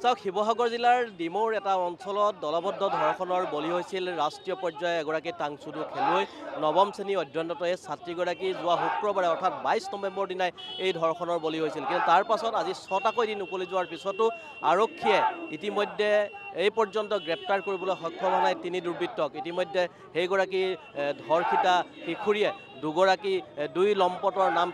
চাওক, শিৱসাগৰ জিলাৰ ডিমৌৰ এটা অঞ্চলত দলবদ্ধ ধৰ্ষণৰ বলি হৈছিল ৰাষ্ট্ৰীয় পৰ্যায়ৰ এগৰাকী টাংচুডু খেলুৱৈ। নৱম শ্ৰেণী অধ্যয়নৰত এই ছাত্ৰীগৰাকী যোৱা শুক্ৰবাৰে অৰ্থাৎ 22 নৱেম্বৰ দিনাই এই ধৰ্ষণৰ বলি হৈছিল। কিন্তু তাৰ পাছত আজি 6টাকৈ দিন উকলি যোৱাৰ পিছতো আৰক্ষীয়ে ইতিমধ্যে এই পৰ্যন্ত গ্ৰেপ্তাৰ কৰিবলৈ সক্ষম হোৱা নাই 3 দুৰ্বৃত্তক। ইতিমধ্যে সেইগৰাকী ধৰ্ষিতা কিশোৰীয়ে দুগৰাকী 2 লম্পটৰ নাম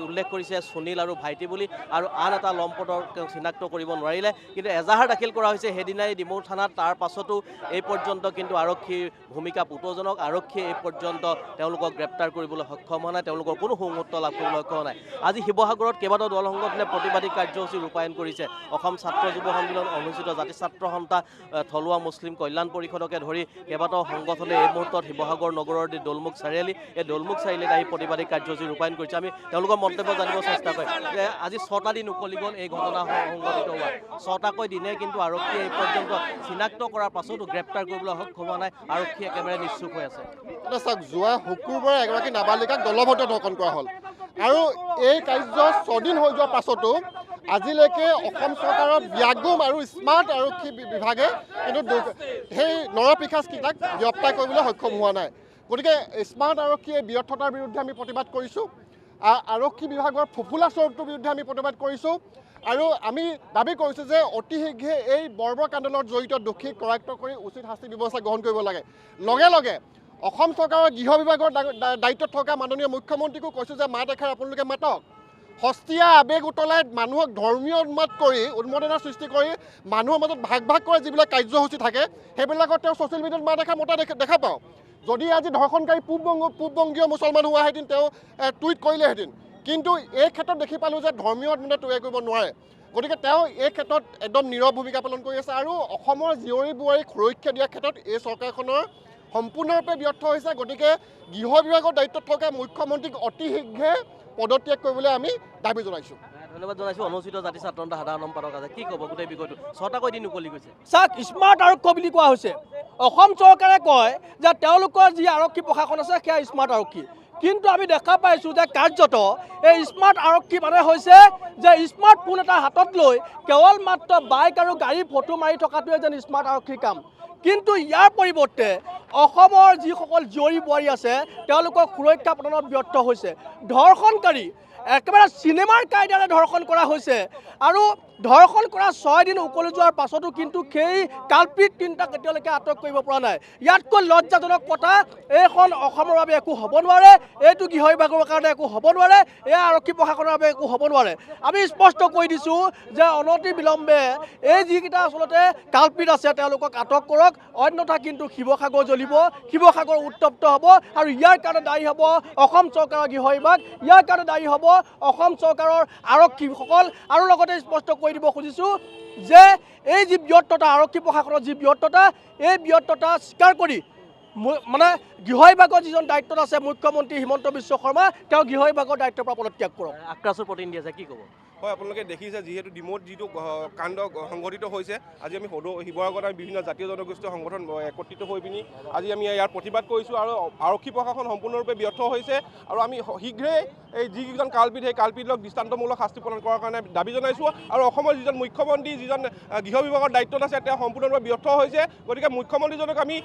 উল্লেখ কৰিছে, সুনীল আৰু ভাইটি বুলি, আৰু আন এটা লম্পটৰ চিনাক্ত কৰিব নোৱাৰিলে। কিন্তু এজাহাৰ দাখিল কৰা হৈছে সেইদিনাই ডিমৌ থানাত। তাৰ পাছতো এই পৰ্যন্ত কিন্তু আৰক্ষীৰ ভূমিকা পুতৌজনক। আৰক্ষীয়ে এই পৰ্যন্ত তেওঁলোকক গ্ৰেপ্তাৰ কৰিবলৈ সক্ষম হোৱা নাই, তেওঁলোকৰ কোনো সুমুহূৰ্ত লাভ কৰিবলৈ সক্ষম হোৱা নাই। আজি শিৱসাগৰত কেইবাটাও দল সংগঠনে প্ৰতিবাদী কাৰ্যসূচী ৰূপায়ণ কৰিছে। অসম ছাত্ৰ যুৱ সন্মিলন, অনুষ্ঠিত জাতি ছাত্ৰ সন্থা, থলুৱা মুছলিম কল্যাণ পৰিষদকে ধৰি কেইবাটাও সংগঠনে এই মুহূৰ্তত শিৱসাগৰ নগৰৰ দৌলমুখ চাৰিআলি, এই দৌলমুখ চাৰিআলিত আহি প্ৰতিবাদী কাৰ্যসূচী ৰূপায়ণ কৰিছে। আমি তেওঁলোকৰ মন্তব্য জানিব চেষ্টা কৰিম যে আজি 6টা দিন উকলি গ'ল এই ঘটনা সংঘটিত হোৱা। 6টাকৈ দিনে কিন্তু আৰক্ষীয়ে এই পৰ্যন্ত চিনাক্ত কৰাৰ পাছতো গ্ৰেপ্তাৰ কৰিবলৈ সক্ষম হোৱা নাই। আৰক্ষী একেবাৰে নিশ্চুপ হৈ আছে। চাওক, যোৱা শুক্ৰবাৰে এগৰাকী নাবালিকাক দলবদ্ধ ধৰ্ষণ কৰা হ'ল, আৰু এই কাৰ্য 6 দিন হৈ যোৱাৰ পাছতো আজিলৈকে অসম চৰকাৰৰ ব্যাগুম আৰু স্মাৰ্ট আৰক্ষী বিভাগে কিন্তু সেই নৰপিশাচকেইটাক গ্ৰেপ্তাৰ কৰিবলৈ সক্ষম হোৱা নাই। গতিকে স্মাৰ্ট আৰক্ষীয়ে ব্যৰ্থতাৰ বিৰুদ্ধে আমি প্ৰতিবাদ কৰিছোঁ। আৰক্ষী বিভাগৰ ফুফুলা স্বৰূপটোৰ বিৰুদ্ধে আমি প্ৰতিবাদ কৰিছোঁ, আৰু আমি দাবী কৰিছোঁ যে অতি শীঘ্ৰে এই বৰ্বৰ কাণ্ডত জড়িত দোষীক কৰায়ত্ব কৰি উচিত শাস্তি ব্যৱস্থা গ্ৰহণ কৰিব লাগে। লগে লগে অসম চৰকাৰৰ গৃহ বিভাগৰ দায়িত্বত থকা মাননীয় মুখ্যমন্ত্ৰীকো কৈছোঁ যে মাত এষাৰ আপোনালোকে মাতক। সস্তীয়া আৱেগ উতলাই মানুহক ধৰ্মীয় উন্মাদনাৰ সৃষ্টি কৰি মানুহৰ মাজত ভাগ ভাগ কৰে যিবিলাক কাৰ্যসূচী থাকে, সেইবিলাকত তেওঁ ছ'চিয়েল মিডিয়াত মাত এষাৰ মতা দেখা পাওঁ। যদি আজি ধৰ্ষণকাৰী পূববংগীয় মুছলমান হোৱাহেঁতেন তেওঁ টুইট কৰিলেহেঁতেন, কিন্তু এই ক্ষেত্ৰত দেখি পালোঁ যে ধৰ্মীয় মানে তৈয়াৰ কৰিব নোৱাৰে। গতিকে তেওঁ এই ক্ষেত্ৰত একদম নীৰৱ ভূমিকা পালন কৰি আছে, আৰু অসমৰ জীয়ৰী বোৱাৰীক সুৰক্ষা দিয়াৰ ক্ষেত্ৰত এই চৰকাৰখনৰ সম্পূৰ্ণৰূপে ব্যৰ্থ হৈছে। গতিকে গৃহ বিভাগৰ দায়িত্বত থকা মুখ্যমন্ত্ৰীক অতি শীঘ্ৰে পদত্যাগ কৰিবলৈ আমি দাবী জনাইছোঁ। ধন্যবাদ জনাইছোঁ। অনুষ্ঠিত জাতি ছাত্ৰ সন্থা সাধাৰণ সম্পাদক আছে, কি ক'ব গোটেই বিষয়টো? 6টাকৈ দিন উকলি গৈছে। চাওক, স্মাৰ্ট আৰক্ষী বুলি কোৱা হৈছে। অসম চৰকাৰে কয় যে তেওঁলোকৰ যি আৰক্ষী প্ৰশাসন আছে সেয়া স্মাৰ্ট আৰক্ষী, কিন্তু আমি দেখা পাইছোঁ যে কাৰ্যত এই স্মাৰ্ট আৰক্ষী মানে হৈছে যে স্মাৰ্টফোন এটা হাতত লৈ কেৱল মাত্ৰ বাইক আৰু গাড়ী ফটো মাৰি থকাটোৱে যেন স্মাৰ্ট আৰক্ষীৰ কাম। কিন্তু ইয়াৰ পৰিৱৰ্তে অসমৰ যিসকল জীয়ৰী বোৱাৰী আছে তেওঁলোকক সুৰক্ষা প্ৰদানত ব্যৰ্থ হৈছে। ধৰ্ষণকাৰী একেবাৰে চিনেমাৰ কায়দাৰে ধৰ্ষণ কৰা হৈছে, আৰু ধৰ্ষণ কৰা 6 দিন উকলি যোৱাৰ পাছতো কিন্তু সেই কালপিত 3টাক এতিয়ালৈকে আটক কৰিব পৰা নাই। ইয়াতকৈ লজ্জাজনক কথা এইখন অসমৰ বাবে একো হ'ব নোৱাৰে, এইটো গৃহ বিভাগৰ কাৰণে একো হ'ব নোৱাৰে, এয়া আৰক্ষী প্ৰশাসনৰ বাবে একো হ'ব নোৱাৰে। আমি স্পষ্ট কৈ দিছোঁ যে অনতি বিলম্বে এই যিকেইটা আচলতে কালপিত আছে তেওঁলোকক আটক কৰক, অন্যথা কিন্তু শিৱসাগৰ জ্বলিব, শিৱসাগৰ উত্তপ্ত হ'ব, আৰু ইয়াৰ কাৰণে দায়ী হ'ব অসম চৰকাৰৰ গৃহ বিভাগ, ইয়াৰ কাৰণে দায়ী হ'ব অসম চৰকাৰৰ আৰক্ষীসকল। আৰু লগতে স্পষ্ট কৈ দিব খুজিছোঁ যে এই যি ব্যৰ্থতা, আৰক্ষী প্ৰশাসনৰ যি ব্যৰ্থতা, এই ব্যৰ্থতা স্বীকাৰ কৰি মানে গৃহ বিভাগৰ যিজন দায়িত্বত আছে মুখ্যমন্ত্ৰী হিমন্ত বিশ্ব শৰ্মা, তেওঁ গৃহ বিভাগৰ দায়িত্বৰ পৰা পদত্যাগ কৰক। আক্ৰাছৰ প্ৰতিনিধি আছে, কি ক'ব? হয়, আপোনালোকে দেখিছে যিহেতু ডিমৌত যিটো কাণ্ড সংঘটিত হৈছে, আজি আমি শিৱসাগৰত আমি বিভিন্ন জাতীয় জনগোষ্ঠীয় সংগঠন একত্ৰিত হৈ পিনি আজি আমি ইয়াৰ প্ৰতিবাদ কৰিছোঁ, আৰু আৰক্ষী প্ৰশাসন সম্পূৰ্ণৰূপে ব্যৰ্থ হৈছে, আৰু আমি শীঘ্ৰেই এই যিকেইজন কালপিত সেই কালপিতক দৃষ্টান্তমূলক শাস্তি প্ৰদান কৰাৰ কাৰণে দাবী জনাইছোঁ। আৰু অসমৰ যিজন মুখ্যমন্ত্ৰী, যিজন গৃহ বিভাগৰ দায়িত্বত আছে, তেওঁ সম্পূৰ্ণৰূপে ব্যৰ্থ হৈছে। গতিকে মুখ্যমন্ত্ৰীজনক আমি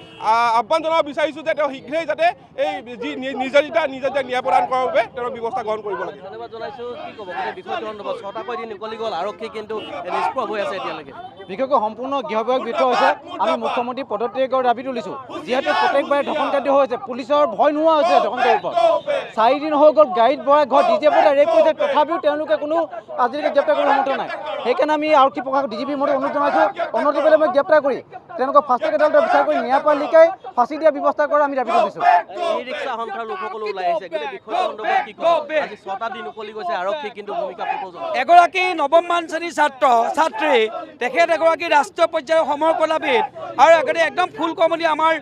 আহ্বান জনাব বিচাৰিছোঁ যে তেওঁ শীঘ্ৰেই যাতে এই যি নিৰ্যাতিতা ন্যায় প্ৰদান কৰাৰ বাবে তেওঁৰ ব্যৱস্থা গ্ৰহণ কৰিব লাগে। ধন্যবাদ জনাইছোঁ। কি ক'ব গোটেই বিষয়টো? 6টাকৈ দিন উকলি গ'ল, আৰক্ষী কিন্তু নিষ্প্ৰভ হৈ আছে এতিয়ালৈকে। বিশেষকৈ সম্পূৰ্ণ গৃহ বিভাগ ব্যৰ্থ হৈছে। আমি মুখ্যমন্ত্ৰী পদত্যাগৰ দাবী তুলিছোঁ, যিহেতু প্ৰত্যেকবাৰে ধৰ্ষণকাৰী হৈছে, পুলিচৰ ভয় নোহোৱা হৈছে ধৰ্ষণকাৰীৰ ওপৰত। 4 দিন হৈ গ'ল গাড়ীত ভৰাই ঘৰ ডিজে পইচা ৰেপ কৰিছে, তথাপিও তেওঁলোকে কোনো আজিলৈকে গ্ৰেপ্তাৰ কৰিব সমৰ্থ নাই। সেইকাৰণে আমি আৰক্ষী প্ৰশাসন DGP মহোদয়ক অনুৰোধ জনাইছোঁ, অনতিপলমে গ্ৰেপ্তাৰ কৰি তেওঁলোকক ফাষ্ট ট্ৰেক আদালতে বিচাৰ কৰি ন্যায়পালিকাই ফাঁচি দিয়াৰ ব্যৱস্থা কৰা আমি দাবী কৰিছোঁ। ই ৰিক্সা সন্থাৰ লোকসকলো ওলাই আহিছে, গোটেই বিষয়টো সন্দৰ্ভত কি ক'ব? আজি 6টা দিন উকলি গৈছে, আৰক্ষী কিন্তু ভূমিকা পুতৌজনক। এগৰাকী নৱমমান শ্ৰেণীৰ ছাত্ৰী, তেখেত এগৰাকী ৰাষ্ট্ৰীয় পৰ্যায়ৰ সমৰ কলাবিদ আৰু এগৰাকী একদম ফুল কমনি আমাৰ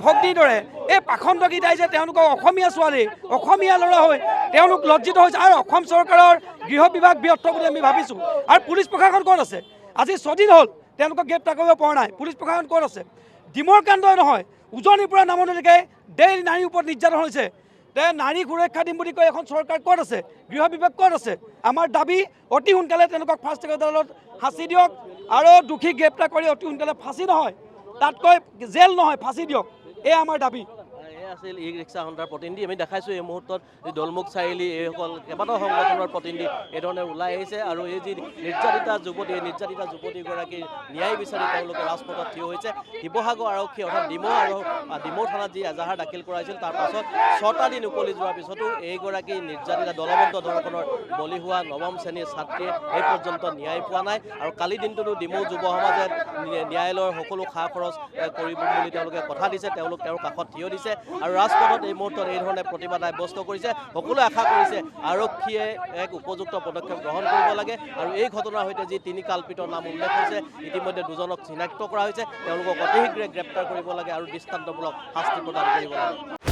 ভগ্নীৰ দৰে এই পাখণ্ডকেইটাই যে তেওঁলোকক অসমীয়া ছোৱালী, অসমীয়া ল'ৰা হৈ তেওঁলোক লজ্জিত হৈছে আৰু অসম চৰকাৰৰ গৃহ বিভাগ ব্যৰ্থ বুলি আমি ভাবিছোঁ। আৰু পুলিচ প্ৰশাসন ক'ত আছে? আজি 6 দিন হ'ল তেওঁলোকক গ্ৰেপ্তাৰ কৰিব পৰা নাই। পুলিচ প্ৰশাসন ক'ত আছে? ডিমৰ কাণ্ডই নহয়, উজনিৰ পৰা নামনিলৈকে ডেইলি নাৰীৰ ওপৰত নিৰ্যাতন হৈছে। নাৰী সুৰক্ষা দিম বুলি কৈ এখন চৰকাৰ ক'ত আছে? গৃহ বিভাগ ক'ত আছে? আমাৰ দাবী অতি সোনকালে তেওঁলোকক ফাষ্ট ট্ৰেক আদালত ফাঁচি দিয়ক আৰু দোষীক গ্ৰেপ্তাৰ কৰি অতি সোনকালে ফাঁচি নহয়, তাতকৈ জেল নহয়, ফাঁচি দিয়ক, এয়া আমাৰ দাবী। আছিল ই ৰিক্সা সন্থাৰ প্ৰতিনিধি। আমি দেখাইছোঁ এই মুহূৰ্তত দলমুখ চাৰিআলি এইসকল কেইবাটাও সংগঠনৰ প্ৰতিনিধি এইধৰণে ওলাই আহিছে আৰু এই যি নিৰ্যাতিতা যুৱতী, এই নিৰ্যাতিতা যুৱতীগৰাকীৰ ন্যায় বিচাৰি তেওঁলোকে ৰাজপথত থিয় হৈছে। শিৱসাগৰ আৰক্ষী অৰ্থাৎ ডিমৌ থানাত যি এজাহাৰ দাখিল কৰা হৈছিল, তাৰ পাছত 6টা দিন উকলি যোৱাৰ পিছতো এইগৰাকী নিৰ্যাতিতা দলবদ্ধ ধৰ্ষণৰ বলি হোৱা নৱম শ্ৰেণীৰ ছাত্ৰীয়ে এই পৰ্যন্ত ন্যায় পোৱা নাই। আৰু কালি দিনটোতো ডিমৌ যুৱ সমাজে ন্যায়ালয়ৰ সকলো খা খৰচ কৰিব বুলি তেওঁলোকে কথা দিছে, তেওঁলোক তেওঁৰ কাষত থিয় দিছে আৰু ৰাজপথত এই মুহূৰ্তত এই ধৰণে প্ৰতিবাদ সাব্যস্ত কৰিছে। সকলোৱে আশা কৰিছে আৰক্ষীয়ে এক উপযুক্ত পদক্ষেপ গ্ৰহণ কৰিব লাগে আৰু এই ঘটনাৰ সৈতে যি 3 কাল্পিতৰ নাম উল্লেখ হৈছে, ইতিমধ্যে 2জনক চিনাক্ত কৰা হৈছে, তেওঁলোকক অতি শীঘ্ৰে গ্ৰেপ্তাৰ কৰিব লাগে আৰু দৃষ্টান্তমূলক শাস্তি প্ৰদান কৰিব লাগে।